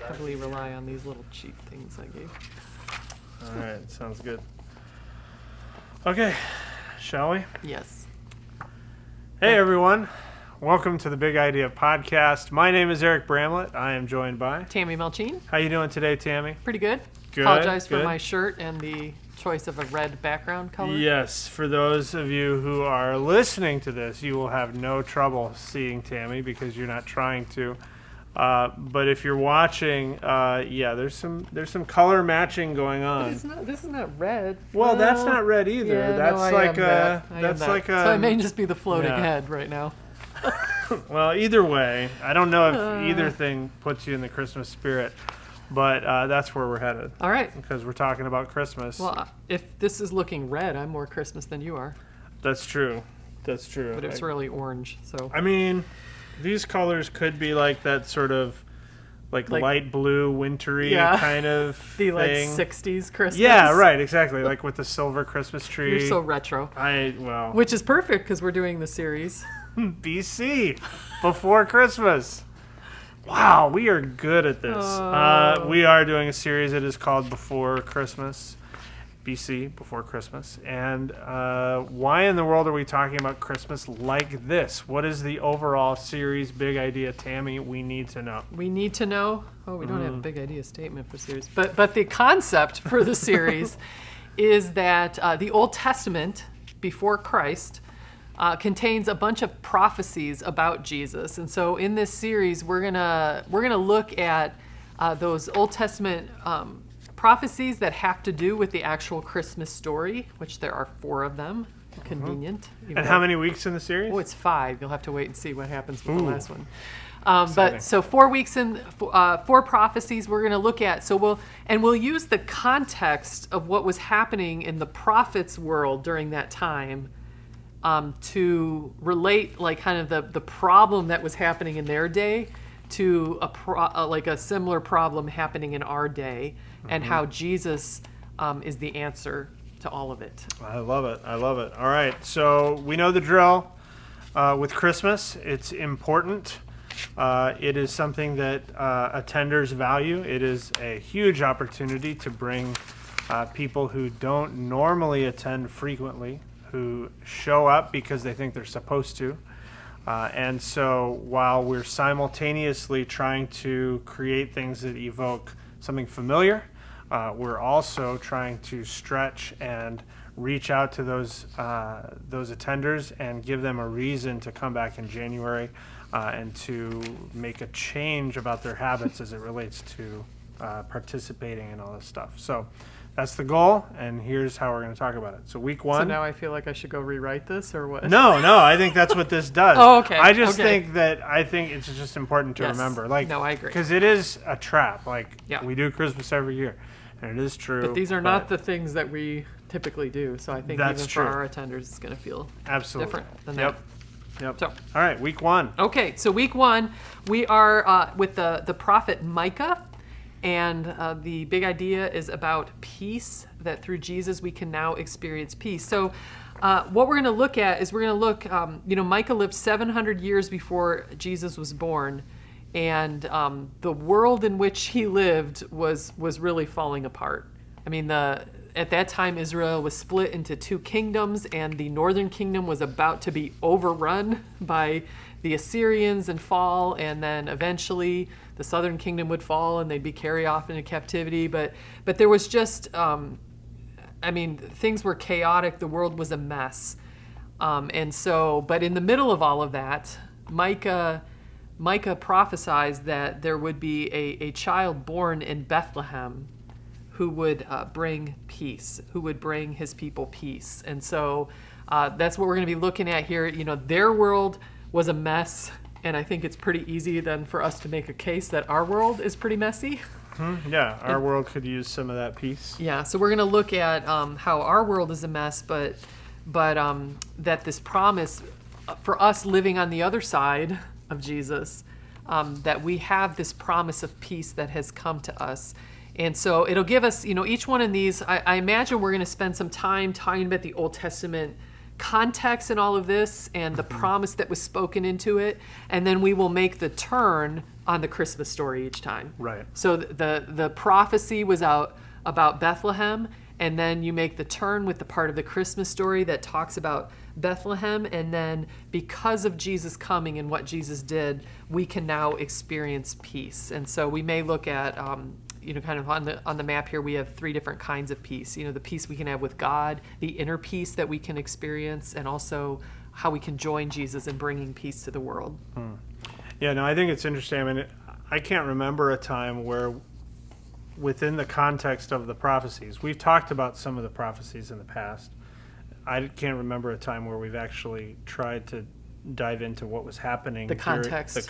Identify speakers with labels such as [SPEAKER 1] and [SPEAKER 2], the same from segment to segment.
[SPEAKER 1] heavily rely on these little cheap things I gave.
[SPEAKER 2] All right, sounds good. Okay, shall we?
[SPEAKER 1] Yes.
[SPEAKER 2] Hey, everyone. Welcome to the Big Idea Podcast. My name is Eric Bramlett. I am joined by
[SPEAKER 1] Tammy Melchien.
[SPEAKER 2] How you doing today, Tammy?
[SPEAKER 1] Pretty good.
[SPEAKER 2] Good.
[SPEAKER 1] Apologize for
[SPEAKER 2] good.
[SPEAKER 1] my shirt and the choice of a red background color.
[SPEAKER 2] Yes, for those of you who are listening to this, you will have no trouble seeing Tammy because you're not trying to. But if you're watching, there's some color matching going on.
[SPEAKER 1] This is not red.
[SPEAKER 2] Well, that's not red either.
[SPEAKER 1] Yeah,
[SPEAKER 2] that's
[SPEAKER 1] no,
[SPEAKER 2] like
[SPEAKER 1] So I may just be the floating
[SPEAKER 2] yeah.
[SPEAKER 1] head right now.
[SPEAKER 2] Well, either way, I don't know if either thing puts you in the Christmas spirit, but that's where we're headed.
[SPEAKER 1] All right.
[SPEAKER 2] Because we're talking about Christmas.
[SPEAKER 1] Well, if this is looking red, I'm more Christmas than you are.
[SPEAKER 2] That's true. That's true.
[SPEAKER 1] But it's really orange, so.
[SPEAKER 2] I mean, these colors could be like that sort of like light blue, wintry kind of
[SPEAKER 1] the
[SPEAKER 2] thing.
[SPEAKER 1] 60s Christmas.
[SPEAKER 2] Yeah, right, exactly. Like with the silver Christmas tree.
[SPEAKER 1] You're so retro.
[SPEAKER 2] Which
[SPEAKER 1] is perfect because we're doing the series.
[SPEAKER 2] BC, before Christmas. Wow, we are good at this. We are doing a series that is called Before Christmas. BC, Before Christmas. And why in the world are we talking about Christmas like this? What is the overall series big idea, Tammy? We need to know.
[SPEAKER 1] We need to know. Oh, we don't have a big idea statement for series. But the concept for the series is that the Old Testament, before Christ, contains a bunch of prophecies about Jesus. And so in this series, we're gonna look at those Old Testament prophecies that have to do with the actual Christmas story, which there are 4 of them. Convenient.
[SPEAKER 2] And how many weeks in the series?
[SPEAKER 1] Oh, it's 5. You'll have to wait and see what happens with the last one. But so 4 weeks in, 4 prophecies we're going to look at. So we'll use the context of what was happening in the prophets' world during that time to relate, like kind of the problem that was happening in their day to a similar problem happening in our day, and how Jesus is the answer to all of it.
[SPEAKER 2] I love it. All right, so we know the drill with Christmas. It's important. It is something that attenders value. It is a huge opportunity to bring people who don't normally attend frequently, who show up because they think they're supposed to. And so while we're simultaneously trying to create things that evoke something familiar, we're also trying to stretch and reach out to those attenders and give them a reason to come back in January and to make a change about their habits as it relates to participating in all this stuff. So that's the goal, and here's how we're going to talk about it. So week 1.
[SPEAKER 1] So now I feel like I should go rewrite this, or what?
[SPEAKER 2] No, I think that's what this does.
[SPEAKER 1] Oh, okay.
[SPEAKER 2] I think it's just important to remember. Like,
[SPEAKER 1] no, I agree.
[SPEAKER 2] Because it is a trap. Like,
[SPEAKER 1] yeah.
[SPEAKER 2] We do Christmas every year, and it is true.
[SPEAKER 1] But these are not the things that we typically do, so I think even for our attenders, it's going to feel different than that.
[SPEAKER 2] Yep.
[SPEAKER 1] So,
[SPEAKER 2] all right, week 1.
[SPEAKER 1] Okay, so week 1, we are with the prophet Micah. And the big idea is about peace, that through Jesus we can now experience peace. So what we're going to look at is Micah lived 700 years before Jesus was born. And the world in which he lived was really falling apart. I mean, at that time, Israel was split into 2 kingdoms, and the northern kingdom was about to be overrun by the Assyrians and fall, and then eventually the southern kingdom would fall and they'd be carried off into captivity. But there was just, things were chaotic. The world was a mess. But in the middle of all of that, Micah prophesies that there would be a child born in Bethlehem who would bring peace, who would bring his people peace. And so that's what we're going to be looking at here. Their world was a mess, and I think it's pretty easy then for us to make a case that our world is pretty messy.
[SPEAKER 2] Yeah, our world could use some of that peace.
[SPEAKER 1] Yeah, so we're going to look at how our world is a mess, but that this promise for us living on the other side of Jesus, that we have this promise of peace that has come to us. And so it'll give us, each one of these, I imagine we're going to spend some time talking about the Old Testament context in all of this and the promise that was spoken into it, and then we will make the turn on the Christmas story each time.
[SPEAKER 2] Right.
[SPEAKER 1] So the prophecy was out about Bethlehem, and then you make the turn with the part of the Christmas story that talks about Bethlehem, and then because of Jesus coming and what Jesus did, we can now experience peace. And so we may look at, kind of on the map here, we have 3 different kinds of peace. The peace we can have with God, the inner peace that we can experience, and also how we can join Jesus in bringing peace to the world.
[SPEAKER 2] Yeah, no, I think it's interesting. I mean, I can't remember a time where within the context of the prophecies, we've talked about some of the prophecies in the past. I can't remember a time where we've actually tried to dive into what was happening.
[SPEAKER 1] The context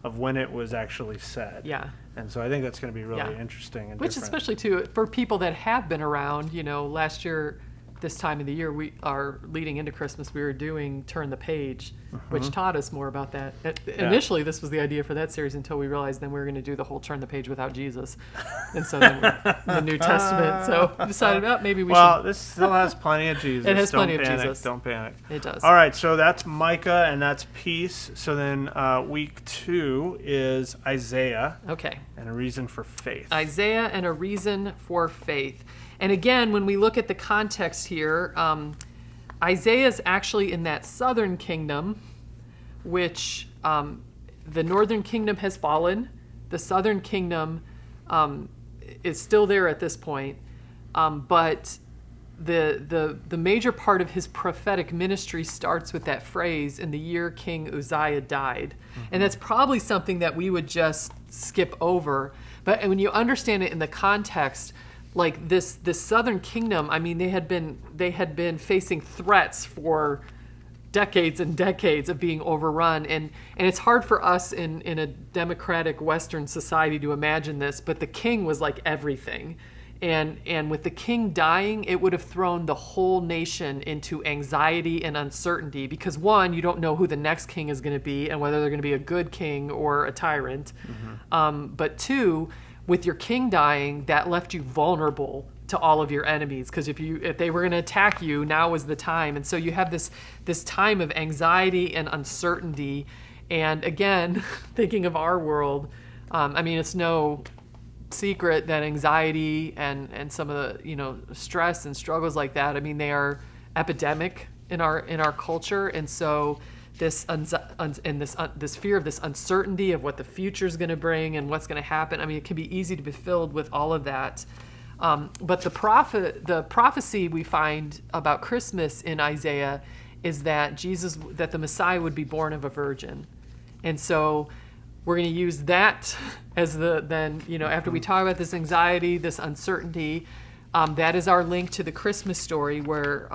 [SPEAKER 2] of when it was actually said.
[SPEAKER 1] Yeah.
[SPEAKER 2] And so I think that's going to be really interesting and
[SPEAKER 1] Which,
[SPEAKER 2] different.
[SPEAKER 1] especially too, for people that have been around, last year, this time of the year, we are leading into Christmas, we were doing Turn the Page, which taught us more about that. Initially, this was the idea for that series until we realized then we were going to do the whole Turn the Page without Jesus. And so then the New Testament. So we decided, maybe we should.
[SPEAKER 2] Well, this still has plenty of Jesus.
[SPEAKER 1] It has plenty of Jesus.
[SPEAKER 2] Don't panic.
[SPEAKER 1] It does.
[SPEAKER 2] All right, so that's Micah and that's peace. So then week 2 is Isaiah.
[SPEAKER 1] Okay.
[SPEAKER 2] And a reason for faith.
[SPEAKER 1] Isaiah and a reason for faith. And again, when we look at the context here, Isaiah is actually in that southern kingdom, which the northern kingdom has fallen. The southern kingdom is still there at this point, but the major part of his prophetic ministry starts with that phrase, in the year King Uzziah died. And that's probably something that we would just skip over. But when you understand it in the context, like this southern kingdom, I mean, they had been facing threats for decades and decades of being overrun, and it's hard for us in a democratic Western society to imagine this, but the king was like everything. And with the king dying, it would have thrown the whole nation into anxiety and uncertainty because, one, you don't know who the next king is going to be and whether they're going to be a good king or a tyrant. But 2, with your king dying, that left you vulnerable to all of your enemies because if they were going to attack you, now was the time. And so you have this time of anxiety and uncertainty. And again, thinking of our world, I mean, it's no secret that anxiety and some of the stress and struggles like that, I mean, they are epidemic in our culture. And so this fear of this uncertainty of what the future is going to bring and what's going to happen, I mean, it can be easy to be filled with all of that. But the prophecy we find about Christmas in Isaiah is that the Messiah would be born of a virgin. And so we're going to use that as after we talk about this anxiety, this uncertainty, that is our link to the Christmas story where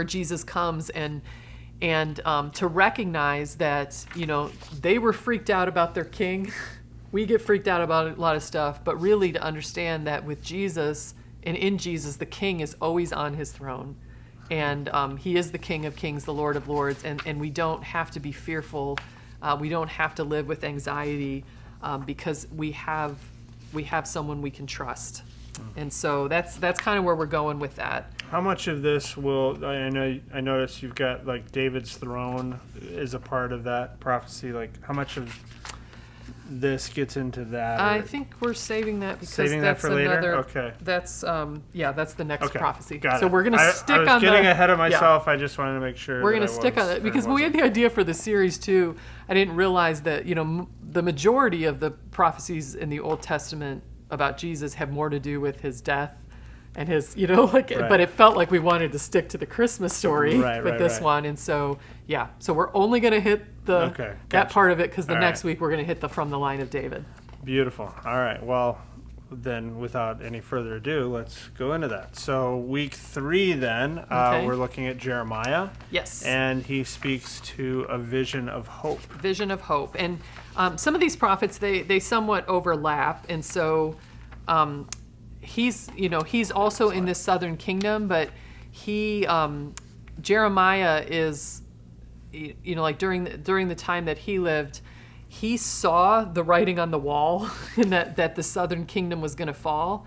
[SPEAKER 1] Jesus comes and to recognize that, they were freaked out about their king. We get freaked out about a lot of stuff, but really to understand that with Jesus and in Jesus, the king is always on his throne. And he is the King of Kings, the Lord of Lords, and we don't have to be fearful. We don't have to live with anxiety because we have someone we can trust. And so that's kind of where we're going with that.
[SPEAKER 2] How much of this I noticed you've got like David's throne is a part of that prophecy. Like how much of this gets into that?
[SPEAKER 1] I think we're saving that because
[SPEAKER 2] that for later? Okay.
[SPEAKER 1] That's the next prophecy.
[SPEAKER 2] Got
[SPEAKER 1] so
[SPEAKER 2] it.
[SPEAKER 1] we're going to stick on
[SPEAKER 2] I was getting ahead of myself. I just wanted to make sure.
[SPEAKER 1] We're going to stick on it because when we had the idea for the series too, I didn't realize that the majority of the prophecies in the Old Testament about Jesus have more to do with his death and his, but it felt like we wanted to stick to the Christmas story with this one. And so, so we're only going to hit that part of it because the next week we're going to hit the From the Line of David.
[SPEAKER 2] Beautiful. All right. Well, then without any further ado, let's go into that. So week 3 then, we're looking at Jeremiah.
[SPEAKER 1] Yes.
[SPEAKER 2] And he speaks to a vision of hope.
[SPEAKER 1] Vision of hope. And some of these prophets, they somewhat overlap. And so he's also in this southern kingdom, but Jeremiah is, like during the time that he lived, he saw the writing on the wall and that the southern kingdom was going to fall,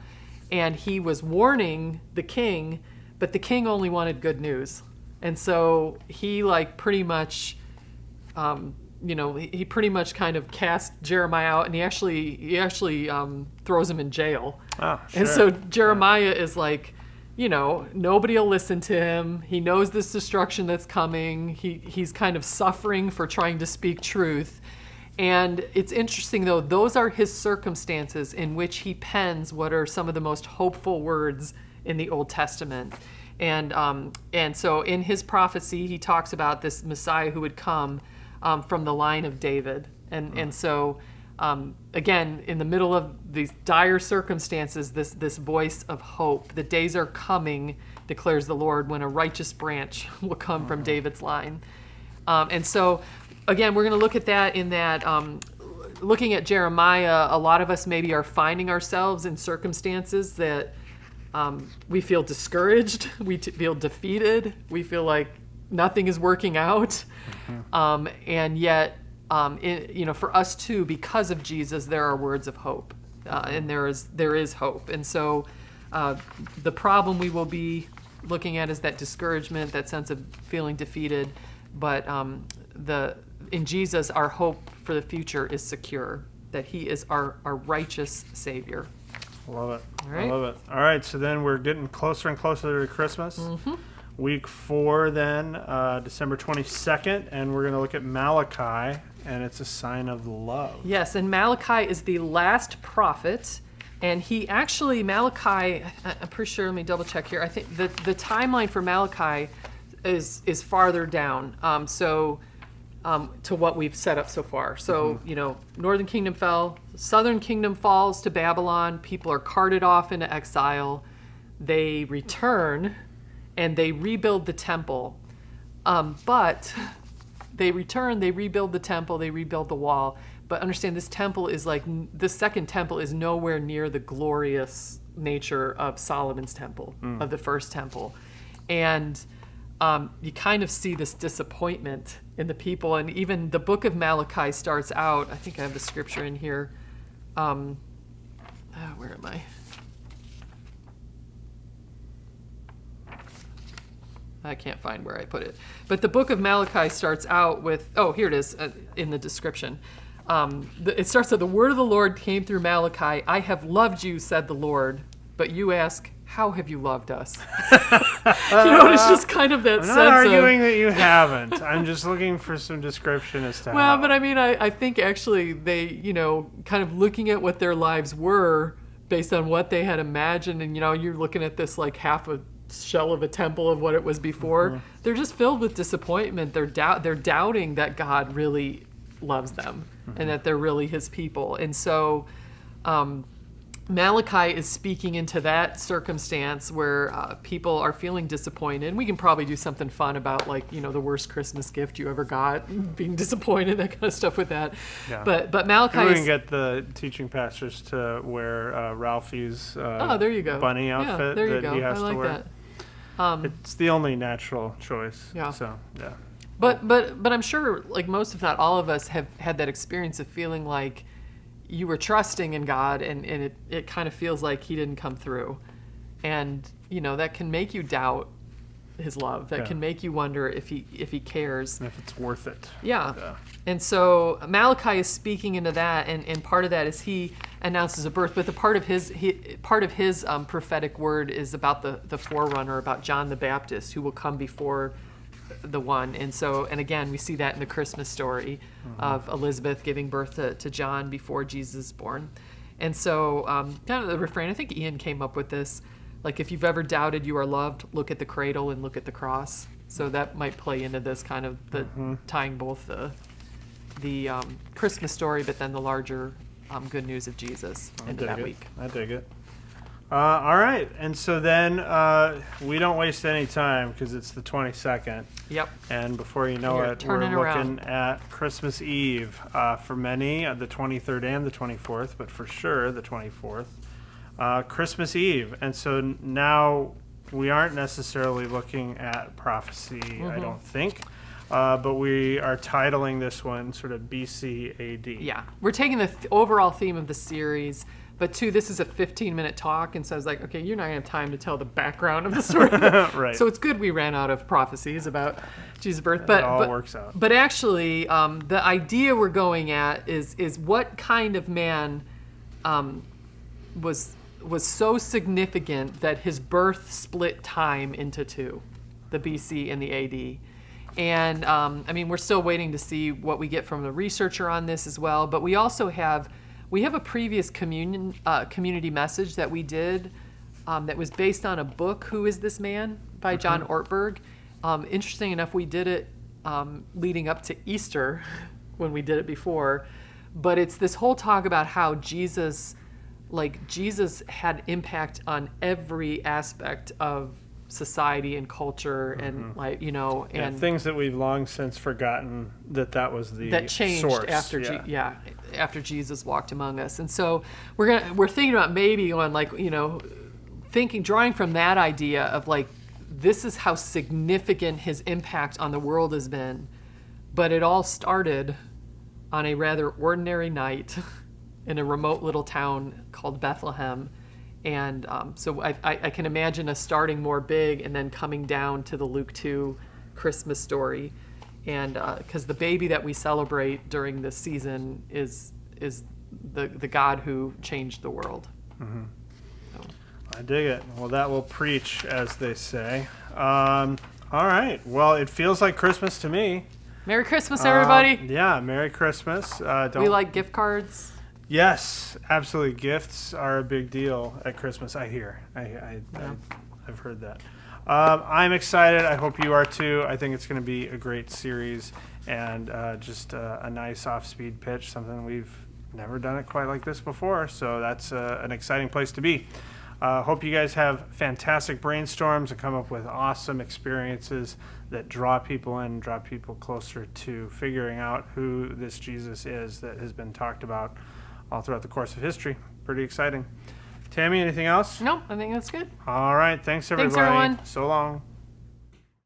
[SPEAKER 1] and he was warning the king, but the king only wanted good news. And so he like pretty much, he pretty much kind of cast Jeremiah out, and he actually throws him in jail.
[SPEAKER 2] Oh, sure.
[SPEAKER 1] And so Jeremiah is like, nobody will listen to him. He knows this destruction that's coming. He's kind of suffering for trying to speak truth. And it's interesting, though, those are his circumstances in which he pens what are some of the most hopeful words in the Old Testament. And so in his prophecy, he talks about this Messiah who would come from the line of David. And so, again, in the middle of these dire circumstances, this voice of hope. The days are coming, declares the Lord, when a righteous branch will come from David's line. And so, again, we're going to look at that in that, looking at Jeremiah, a lot of us maybe are finding ourselves in circumstances that we feel discouraged, we feel defeated, we feel like nothing is working out. And yet, for us too, because of Jesus, there are words of hope, and there is hope. And so the problem we will be looking at is that discouragement, that sense of feeling defeated. But in Jesus, our hope for the future is secure, that he is our righteous Savior.
[SPEAKER 2] Love it.
[SPEAKER 1] All right.
[SPEAKER 2] I love it. All right, so then we're getting closer and closer to Christmas. Week 4 then, December 22nd, and we're going to look at Malachi, and it's a sign of love.
[SPEAKER 1] Yes, and Malachi is the last prophet, and Malachi, I'm pretty sure, let me double check here. I think the timeline for Malachi is farther down, to what we've set up so far. So, Northern Kingdom fell, Southern Kingdom falls to Babylon, people are carted off into exile, they return, and they rebuild the temple. But they return, they rebuild the temple, they rebuild the wall. But understand, this second temple is nowhere near the glorious nature of Solomon's temple, of the first temple. And you kind of see this disappointment in the people. And even the book of Malachi starts out, I think I have the scripture in here. Where am I? I can't find where I put it. But the book of Malachi starts out with, here it is in the description. It starts with, the word of the Lord came through Malachi. I have loved you, said the Lord. But you ask, how have you loved us? It's just kind of that sense of... I'm
[SPEAKER 2] not arguing that you haven't. I'm just looking for some description as to how.
[SPEAKER 1] Well, but I mean, I think actually they, kind of looking at what their lives were based on what they had imagined. And, you're looking at this like half a shell of a temple of what it was before. They're just filled with disappointment. They're doubting that God really loves them and that they're really his people. And so Malachi is speaking into that circumstance where people are feeling disappointed. And we can probably do something fun about the worst Christmas gift you ever got, being disappointed, that kind of stuff with that.
[SPEAKER 2] Yeah.
[SPEAKER 1] But Malachi
[SPEAKER 2] we can get the teaching pastors to wear Ralphie's
[SPEAKER 1] there you go.
[SPEAKER 2] bunny outfit
[SPEAKER 1] there you
[SPEAKER 2] that
[SPEAKER 1] go.
[SPEAKER 2] he has
[SPEAKER 1] I like
[SPEAKER 2] to wear.
[SPEAKER 1] That.
[SPEAKER 2] It's the only natural choice.
[SPEAKER 1] Yeah.
[SPEAKER 2] So, yeah.
[SPEAKER 1] But I'm sure most, if not all of us, have had that experience of feeling like you were trusting in God and it kind of feels like he didn't come through. And, that can make you doubt his love. That can make you wonder if he cares.
[SPEAKER 2] And if it's worth it.
[SPEAKER 1] Yeah. And so Malachi is speaking into that, and part of that is he announces a birth, but the part of his prophetic word is about the forerunner, about John the Baptist, who will come before the one. And again, we see that in the Christmas story of Elizabeth giving birth to John before Jesus is born. And so kind of the refrain, I think Ian came up with this, if you've ever doubted you are loved, look at the cradle and look at the cross. So that might play into this kind of tying both the Christmas story, but then the larger good news of Jesus into that week.
[SPEAKER 2] I dig it. All right, and so then we don't waste any time because it's the 22nd.
[SPEAKER 1] Yep.
[SPEAKER 2] And before you know it, we're looking at Christmas Eve. For many, the 23rd and the 24th, but for sure the 24th. Christmas Eve. And so now we aren't necessarily looking at prophecy, I don't think. But we are titling this one sort of BC AD.
[SPEAKER 1] Yeah, we're taking the overall theme of the series, But 2, this is a 15-minute talk, and so I was like, okay, you're not going to have time to tell the background of the story.
[SPEAKER 2] Right.
[SPEAKER 1] So it's good we ran out of prophecies about Jesus' birth.
[SPEAKER 2] It all works out.
[SPEAKER 1] But actually, the idea we're going at is what kind of man was so significant that his birth split time into 2, the BC and the AD. And I mean, we're still waiting to see what we get from the researcher on this as well. But we also have a previous community message that we did that was based on a book, Who is This Man? By John Ortberg. Interesting enough, we did it leading up to Easter when we did it before. But it's this whole talk about how Jesus had impact on every aspect of society and culture, and and
[SPEAKER 2] things that we've long since forgotten that was the
[SPEAKER 1] that changed
[SPEAKER 2] source.
[SPEAKER 1] after Jesus walked among us. And so we're thinking about maybe going drawing from that idea of this is how significant his impact on the world has been. But it all started on a rather ordinary night in a remote little town called Bethlehem. And so I can imagine us starting more big and then coming down to the Luke 2 Christmas story. And because the baby that we celebrate during this season is the God who changed the world.
[SPEAKER 2] Mm-hmm. So. I dig it. Well, that will preach, as they say. All right. Well, it feels like Christmas to me.
[SPEAKER 1] Merry Christmas, everybody.
[SPEAKER 2] Yeah, Merry Christmas.
[SPEAKER 1] We like gift cards.
[SPEAKER 2] Yes, absolutely. Gifts are a big deal at Christmas, I hear. I've heard that. I'm excited. I hope you are too. I think it's going to be a great series and just a nice off-speed pitch, something we've never done it quite like this before. So that's an exciting place to be. Hope you guys have fantastic brainstorms and come up with awesome experiences that draw people in, draw people closer to figuring out who this Jesus is that has been talked about all throughout the course of history. Pretty exciting. Tammy, anything else?
[SPEAKER 1] No, I think that's good.
[SPEAKER 2] All right. Thanks, everybody.
[SPEAKER 1] Thanks, everyone.
[SPEAKER 2] So long.